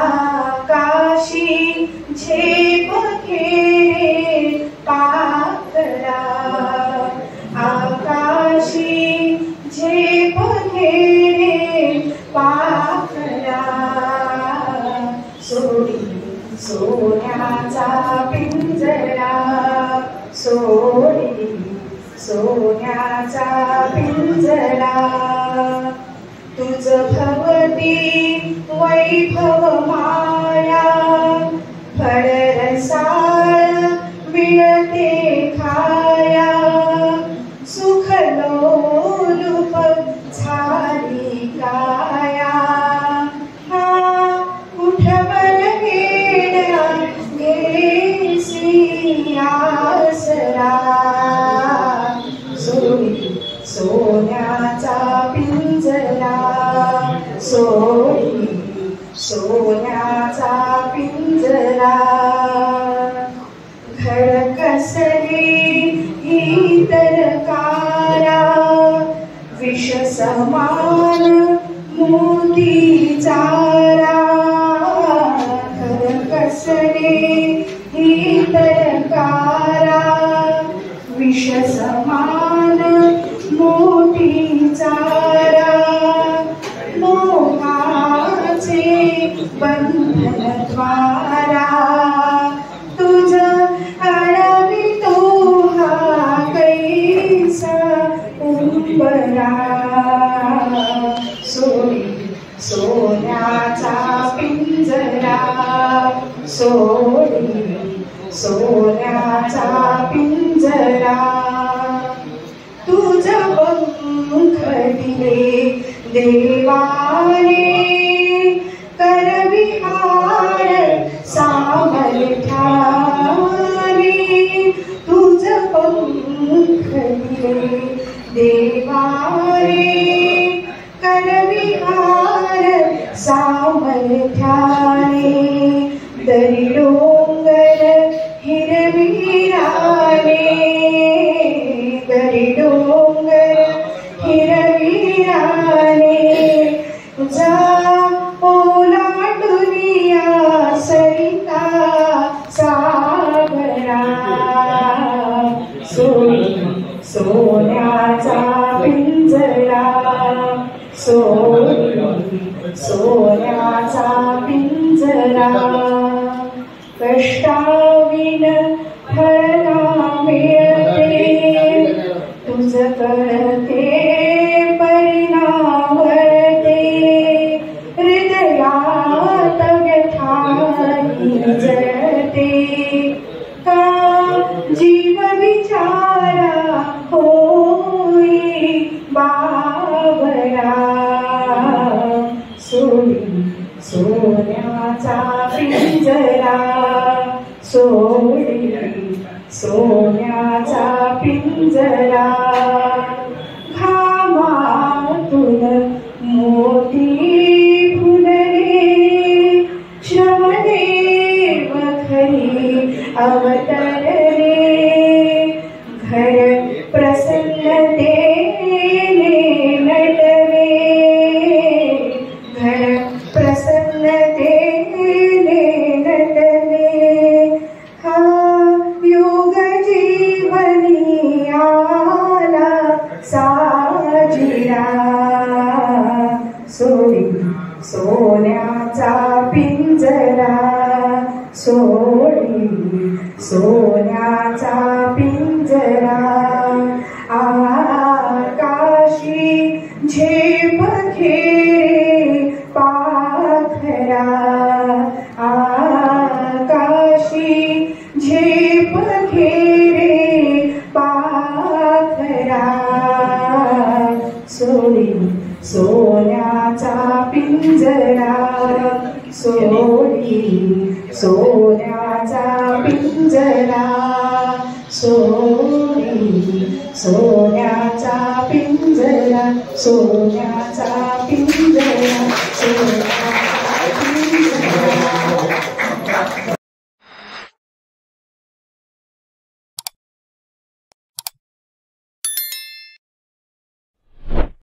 आकाशी झेप खेळे पाखरा, आकाशी झेप खेळे पाखरा, सोडी सोन्याचा पिंजरा, सोडी सोन्याचा पिंजरा, तुझ भवती वैभव माया, फळरसाळ मिळते खाया, सुखलोलुप झाली काया, हा उठवल गेला गेसी आसरा, सोडी सोन्याचा पिंजरा, सोडी सोन्याचा पिंजरा, घर कसले ही तरकारा, विष समान मोती चारा, घर कसले ही तरकारा, विष समान मोती चारा, मोहाचे बंधन द्वारा, तुझ अडवितो हा कैसा उंबरा, सोडी सोन्याचा पिंजरा, सोडी सोन्याचा पिंजरा, तुझ पंख दिले देवाने, करविहार सामर्थ्याने, तुझ पंख दिले देवाने, करविहार सामर्थ्याने, दरी डोंगर हिरविराने, दरी डोंगर हिरविराने, जा ओलांडुनिया सरिता सागरा, सोडी सोन्याचा पिंजरा, सोडी सोन्याचा पिंजरा, कष्टाविन फळ मिळते, तुझ करते परिणामते, हृदयात व्यथाही जळते, का जीव विचारा होई बावरा, सोडी सोन्याचा पिंजरा, सोडी सोन्याचा पिंजरा, घामातून मोती फुलले, श्रमदेव खरी अवतरले, घर प्रसन्नतेने नटले, घर प्रसन्नतेने नटले, हा योग जीवनी आला साजिरा, सोडी सोन्याचा पिंजरा, सोडी सोन्याचा पिंजरा, आकाशी झेप खेळे पाखरा, आकाशी झेप खेळे पाखरा, सोडी सोन्याचा पिंजरा, सोडी सोन्याचा पिंजरा, सोडी सोन्याचा पिंजरा, सोन्याचा पिंजरा, सोन्याचा